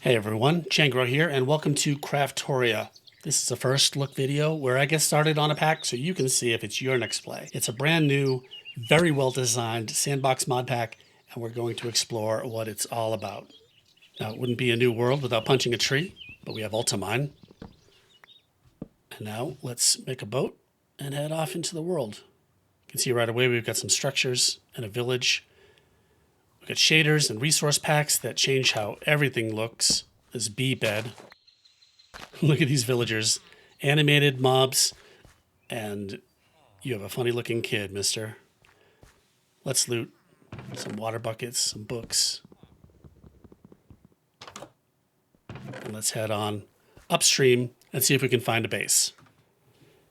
Hey everyone, Changro here, and welcome to CRAFTORIA. This is a first look video where I get started on a pack so you can see if it's your next play. It's a brand new, very well designed sandbox mod pack, and we're going to explore what it's all about. Now, it wouldn't be a new world without punching a tree, but we have Ultamine. And now let's make a boat and head off into the world. You can see right away we've got some structures and a village. We've got shaders and resource packs that change how everything looks. This bee bed. Look at these villagers. Animated mobs. And you have a funny looking kid, mister. Let's loot some water buckets, some books. And let's head on upstream and see if we can find a base.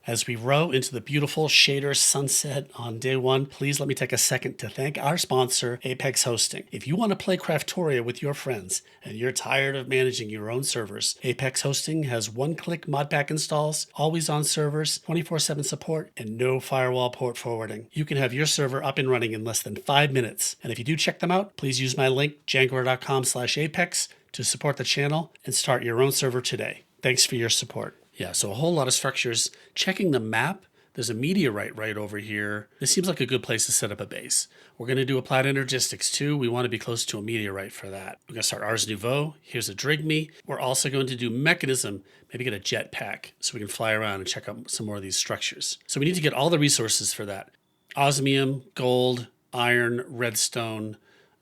As we row into the beautiful shader sunset on day one, please let me take a second to thank our sponsor, Apex Hosting. If you want to play CRAFTORIA with your friends and you're tired of managing your own servers, Apex Hosting has one-click modpack installs, always on servers, 24/7 support, and no firewall port forwarding. You can have your server up and running in less than 5 minutes. And if you do check them out, please use my link, jangor.com/apex, to support the channel and start your own server today. Thanks for your support. Yeah, so a whole lot of structures. Checking the map, there's a meteorite right over here. This seems like a good place to set up a base. We're going to do applied energistics too. We want to be close to a meteorite for that. We're going to start Ars Nouveau. Here's a Drigme. We're also going to do mechanism, maybe get a JetPack so we can fly around and check out some more of these structures. So we need to get all the resources for that. Osmium, gold, iron, redstone,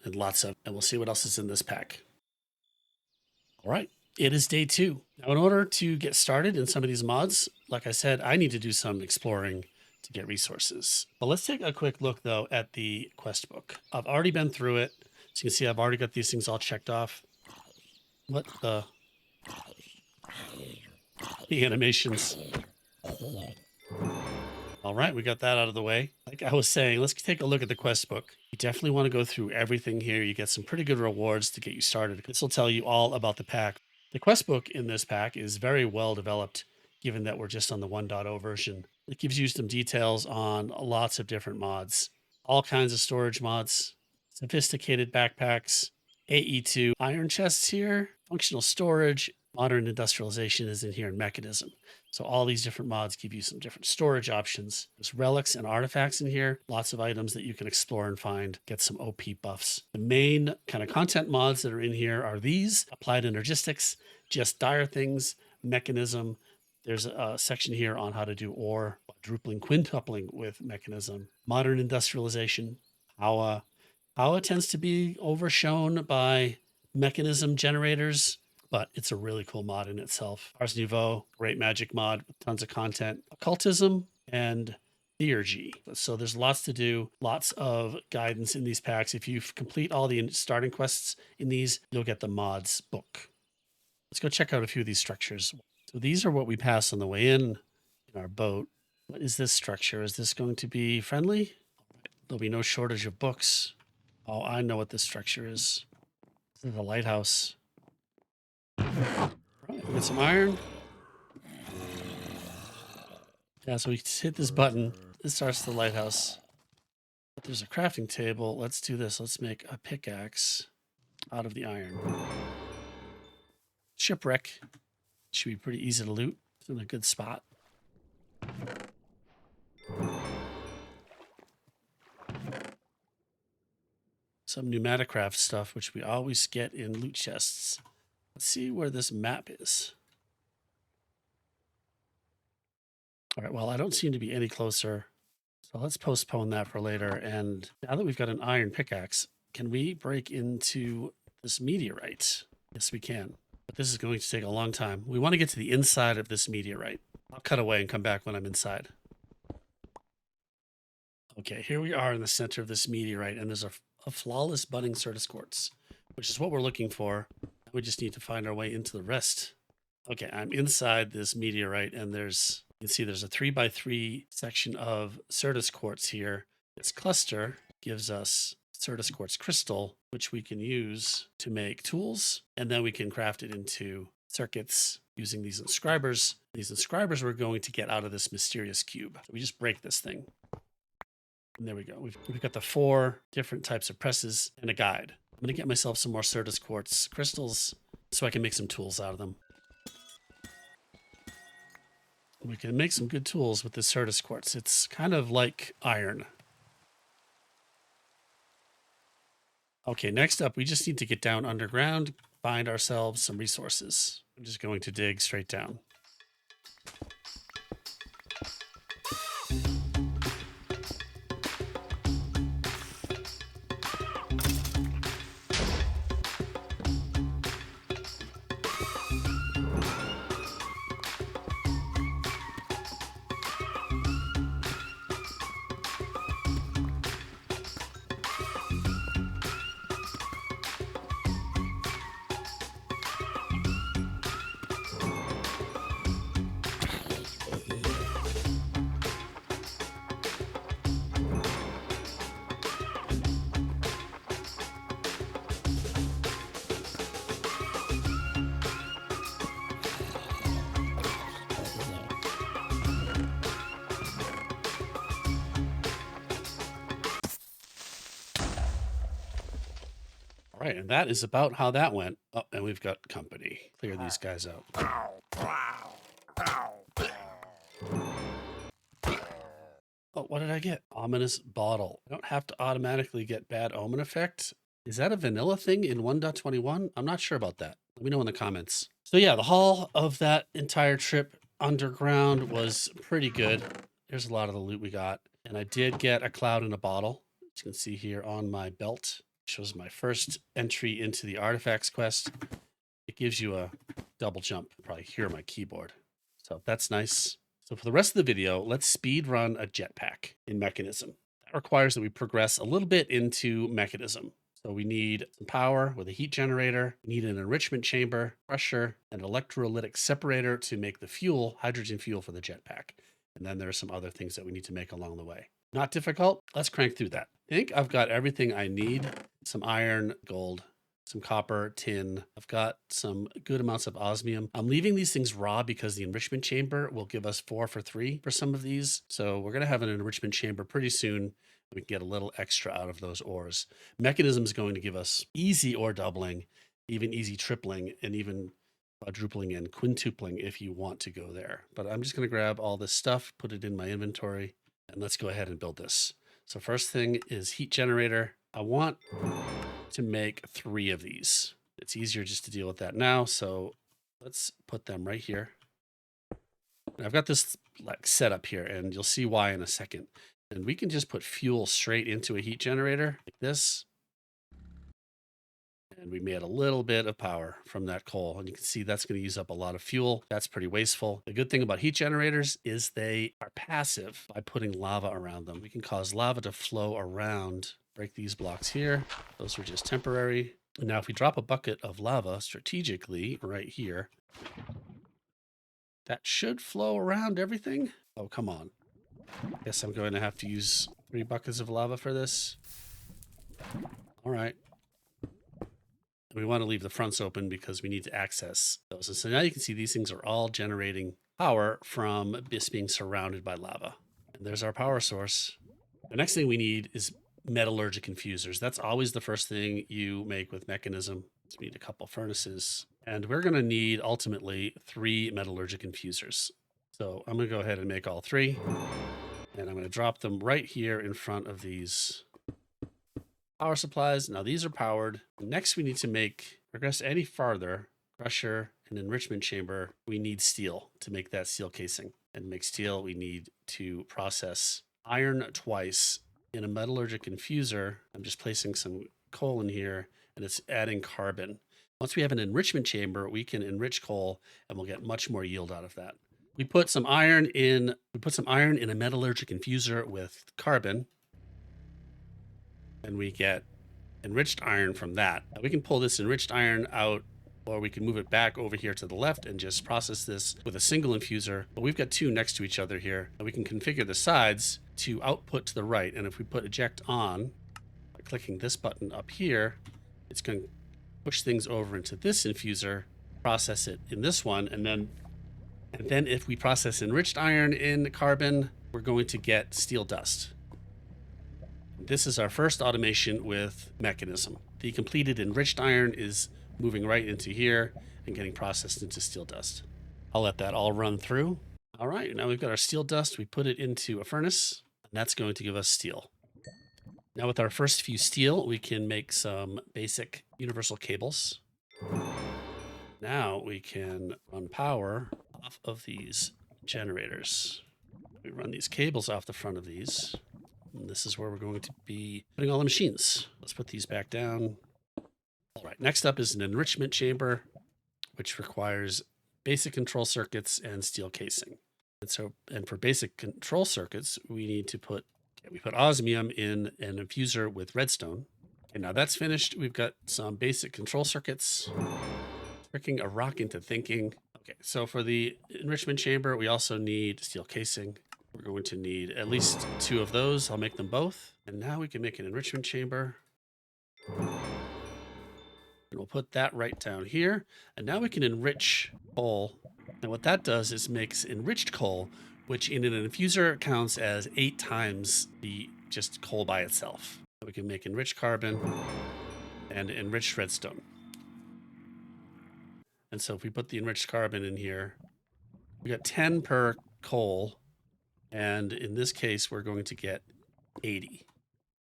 and lots of, and we'll see what else is in this pack. All right. It is day 2. Now, in order to get started in some of these mods, like I said, I need to do some exploring to get resources. But let's take a quick look, though, at the quest book. I've already been through it. So you can see I've already got these things all checked off. What the animations. All right, we got that out of the way. Like I was saying, let's take a look at the quest book. You definitely want to go through everything here. You get some pretty good rewards to get you started. This will tell you all about the pack. The quest book in this pack is very well developed, given that we're just on the 1.0 version. It gives you some details on lots of different mods, all kinds of storage mods, sophisticated backpacks, AE2 iron chests here, functional storage, modern industrialization is in here, and mechanism. So all these different mods give you some different storage options. There's relics and artifacts in here, lots of items that you can explore and find, get some OP buffs. The main kind of content mods that are in here are these: applied energistics, just dire things, mechanism. There's a section here on how to do ore, quadrupling, quintupling with mechanism, modern industrialization, Power. Power tends to be overshown by mechanism generators, but it's a really cool mod in itself. Ars Nouveau, great magic mod with tons of content. Occultism and theurgy. So there's lots to do, lots of guidance in these packs. If you complete all the starting quests in these, you'll get the mods book. Let's go check out a few of these structures. So these are what we pass on the way in our boat. What is this structure? Is this going to be friendly? There'll be no shortage of books. Oh, I know what this structure is. This is a lighthouse. Right, we got some iron. Yeah, so we hit this button. This starts the lighthouse. But there's a crafting table. Let's do this. Let's make a pickaxe out of the iron. Shipwreck. Should be pretty easy to loot. It's in a good spot. Some pneumaticraft stuff, which we always get in loot chests. Let's see where this map is. All right, well, I don't seem to be any closer. So let's postpone that for later. And now that we've got an iron pickaxe, can we break into this meteorite? Yes, we can. But this is going to take a long time. We want to get to the inside of this meteorite. I'll cut away and come back when I'm inside. Okay, here we are in the center of this meteorite, and there's a flawless budding Certus quartz, which is what we're looking for. We just need to find our way into the rest. Okay, I'm inside this meteorite, and you can see there's a 3x3 section of Certus quartz here. This cluster gives us Certus quartz crystal, which we can use to make tools, and then we can craft it into circuits using these inscribers. These inscribers we're going to get out of this mysterious cube. So we just break this thing. And there we go. We've got the 4 different types of presses and a guide. I'm going to get myself some more Certus quartz crystals so I can make some tools out of them. We can make some good tools with this Certus quartz. It's kind of like iron. Okay, next up, we just need to get down underground, find ourselves some resources. I'm just going to dig straight down. All right, and that is about how that went. Oh, and we've got company. Clear these guys out. Oh, what did I get? Ominous bottle. I don't have to automatically get bad omen effect. Is that a vanilla thing in 1.21? I'm not sure about that. Let me know in the comments. So yeah, the haul of that entire trip underground was pretty good. There's a lot of the loot we got. And I did get a cloud in a bottle. As you can see here on my belt. It shows my first entry into the artifacts quest. It gives you a double jump. You probably hear my keyboard. So that's nice. So for the rest of the video, let's speed run a jetpack in Mechanism. That requires that we progress a little bit into Mechanism. So we need some power with a heat generator, we need an enrichment chamber, pressure, an electrolytic separator to make the fuel, hydrogen fuel for the jetpack. And then there are some other things that we need to make along the way. Not difficult. Let's crank through that. I think I've got everything I need. Some iron, gold, some copper, tin. I've got some good amounts of osmium. I'm leaving these things raw because the enrichment chamber will give us 4 for 3 for some of these. So we're going to have an enrichment chamber pretty soon. We can get a little extra out of those ores. Mechanism is going to give us easy ore doubling, even easy tripling, and even quadrupling and quintupling if you want to go there. But I'm just going to grab all this stuff, put it in my inventory, and let's go ahead and build this. So first thing is heat generator. I want to make 3 of these. It's easier just to deal with that now. So let's put them right here. And I've got this like set up here, and you'll see why in a second. And we can just put fuel straight into a heat generator like this. And we made a little bit of power from that coal. And you can see that's going to use up a lot of fuel. That's pretty wasteful. The good thing about heat generators is they are passive by putting lava around them. We can cause lava to flow around. Break these blocks here. Those are just temporary. And now if we drop a bucket of lava strategically right here, that should flow around everything. Oh, come on. Guess I'm going to have to use 3 buckets of lava for this. All right. We want to leave the fronts open because we need to access those. And so now you can see these things are all generating power from this being surrounded by lava. And there's our power source. The next thing we need is metallurgic infusers. That's always the first thing you make with Mechanism. So we need a couple furnaces. And we're going to need ultimately 3 metallurgic infusers. So I'm going to go ahead and make all 3. And I'm going to drop them right here in front of these power supplies. Now these are powered. Next we need to progress any farther, crusher and enrichment chamber. We need steel to make that steel casing. And to make steel, we need to process iron twice in a metallurgic infuser. I'm just placing some coal in here and it's adding carbon. Once we have an enrichment chamber, we can enrich coal and we'll get much more yield out of that. We put some iron in a metallurgic infuser with carbon, and we get enriched iron from that. Now we can pull this enriched iron out, or we can move it back over here to the left and just process this with a single infuser. But we've got 2 next to each other here, and we can configure the sides to output to the right. And if we put eject on by clicking this button up here, it's going to push things over into this infuser, process it in this one, and then if we process enriched iron in carbon, we're going to get steel dust. This is our first automation with Mechanism. The completed enriched iron is moving right into here. and getting processed into steel dust. I'll let that all run through. All right, now we've got our steel dust. We put it into a furnace, and that's going to give us steel. Now with our first few steel, we can make some basic universal cables. Now we can run power off of these generators. We run these cables off the front of these. And this is where we're going to be putting all the machines. Let's put these back down. All right, next up is an enrichment chamber, which requires basic control circuits and steel casing. And for basic control circuits, we need to put osmium in an infuser with redstone. Okay, now that's finished. We've got some basic control circuits. Tricking a rock into thinking. Okay, so for the enrichment chamber, we also need steel casing. We're going to need at least 2 of those. I'll make them both. And now we can make an enrichment chamber. And we'll put that right down here. And now we can enrich coal. And what that does is makes enriched coal, which in an infuser counts as 8 times the just coal by itself. So we can make enriched carbon and enriched redstone. And so if we put the enriched carbon in here, we got 10 per coal. And in this case, we're going to get 80.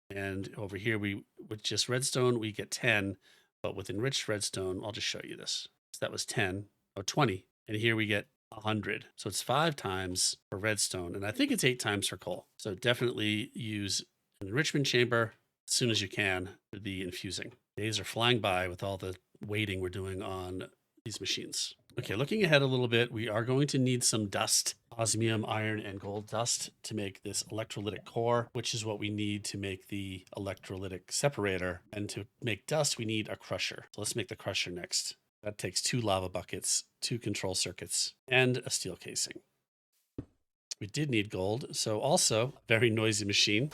And over here, with just redstone, we get 10. But with enriched redstone, I'll just show you this. So that was 10, or 20. And here we get 100. So it's 5 times for redstone. And I think it's 8 times for coal. So definitely use an enrichment chamber as soon as you can for the infusing. Days are flying by with all the waiting we're doing on these machines. Okay, looking ahead a little bit, we are going to need some dust, osmium, iron, and gold dust to make this electrolytic core, which is what we need to make the electrolytic separator. And to make dust, we need a crusher. So let's make the crusher next. That takes 2 lava buckets, 2 control circuits, and a steel casing. We did need gold, so also a very noisy machine.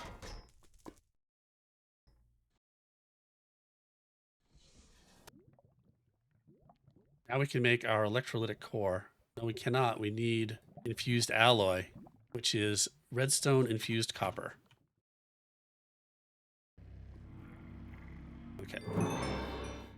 Now we can make our electrolytic core. No, we cannot. We need infused alloy, which is redstone infused copper. Okay.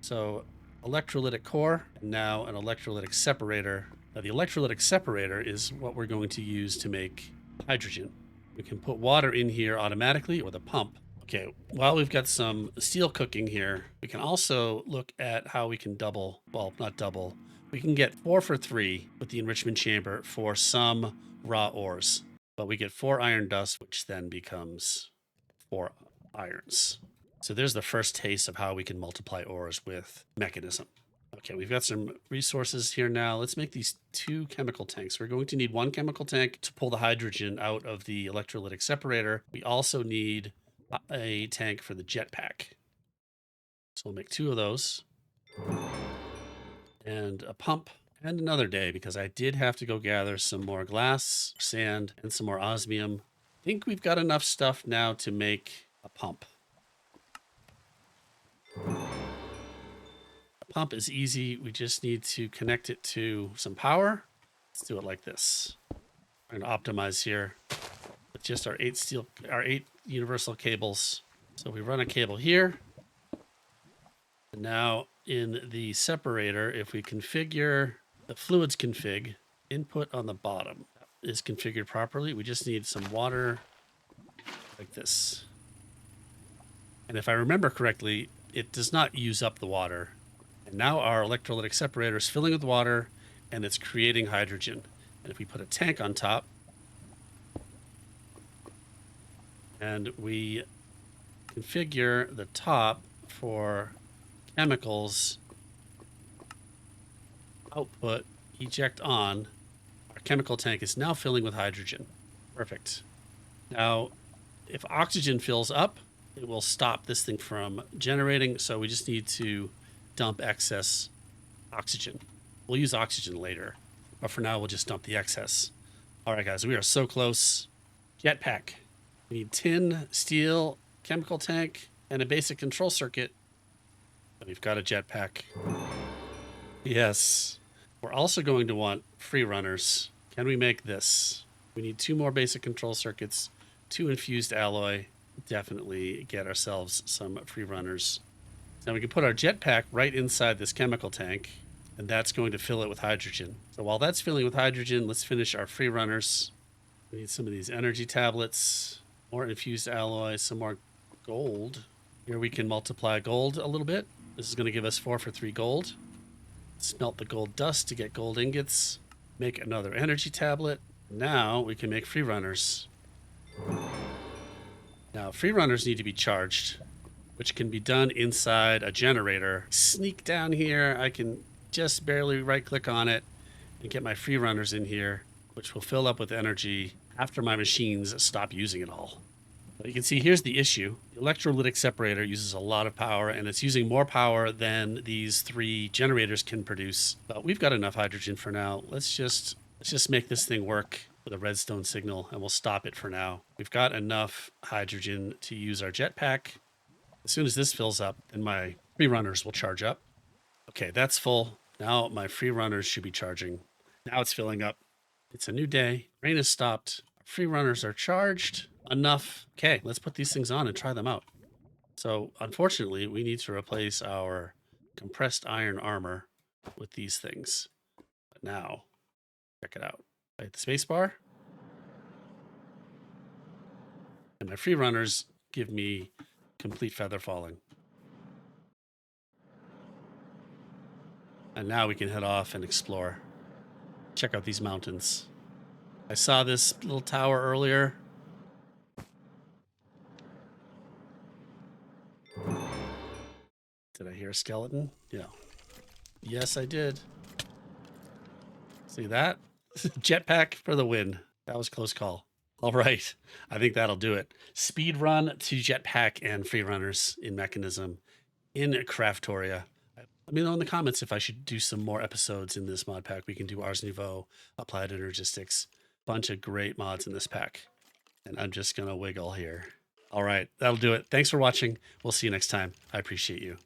So electrolytic core, and now an electrolytic separator. Now the electrolytic separator is what we're going to use to make hydrogen. We can put water in here automatically with a pump. Okay, while we've got some steel cooking here, we can also look at how we can double, well, not double. We can get 4 for 3 with the enrichment chamber for some raw ores. But we get 4 iron dust, which then becomes 4 irons. So there's the first taste of how we can multiply ores with MEKANISM. Okay, we've got some resources here now. Let's make these 2 chemical tanks. We're going to need 1 chemical tank to pull the hydrogen out of the electrolytic separator. We also need a tank for the JetPack. So we'll make 2 of those. And a pump. And another day, because I did have to go gather some more glass, sand, and some more osmium. I think we've got enough stuff now to make a pump. A pump is easy. We just need to connect it to some power. Let's do it like this. We're going to optimize here with just our 8 universal cables. So we run a cable here. And now in the separator, if we configure the fluids config, input on the bottom is configured properly. We just need some water like this. And if I remember correctly, it does not use up the water. And now our electrolytic separator is filling with water and it's creating hydrogen. And if we put a tank on top and we configure the top for chemicals, output, eject on, our chemical tank is now filling with hydrogen. Perfect. Now, if oxygen fills up, it will stop this thing from generating. So we just need to dump excess oxygen. We'll use oxygen later, but for now, we'll just dump the excess. All right, guys, we are so close. JetPack. We need tin, steel, chemical tank, and a basic control circuit. And we've got a JetPack. Yes. We're also going to want free runners. Can we make this? We need 2 more basic control circuits, 2 infused alloy. Definitely get ourselves some free runners. Now we can put our JetPack right inside this chemical tank. and that's going to fill it with hydrogen. So while that's filling with hydrogen, let's finish our free runners. We need some of these energy tablets, more infused alloy, some more gold. Here we can multiply gold a little bit. This is going to give us 4 for 3 gold. Smelt the gold dust to get gold ingots. Make another energy tablet. Now we can make free runners. Now free runners need to be charged, which can be done inside a generator. Sneak down here. I can just barely right click on it and get my free runners in here, which will fill up with energy after my machines stop using it all. But you can see here's the issue. The electrolytic separator uses a lot of power, and it's using more power than these 3 generators can produce. But we've got enough hydrogen for now. Let's just make this thing work with a redstone signal, and we'll stop it for now. We've got enough hydrogen to use our jetpack. As soon as this fills up, then my free runners will charge up. Okay, that's full. Now my free runners should be charging. Now it's filling up. It's a new day. Rain has stopped. Our free runners are charged. Enough. Okay, let's put these things on and try them out. So unfortunately, we need to replace our compressed iron armor with these things. But now, check it out. I hit the space bar. And my free runners give me complete feather falling. And now we can head off and explore. Check out these mountains. I saw this little tower earlier. Did I hear a skeleton? Yeah. Yes, I did. See that? Jetpack for the win. That was close call. All right. I think that'll do it. Speed run to jetpack and free runners in Mechanism in CRAFTORIA. Let me know in the comments if I should do some more episodes in this mod pack. We can do Ars Nouveau, Applied Energistics, bunch of great mods in this pack. And I'm just going to wiggle here. All right, that'll do it. Thanks for watching. We'll see you next time. I appreciate you.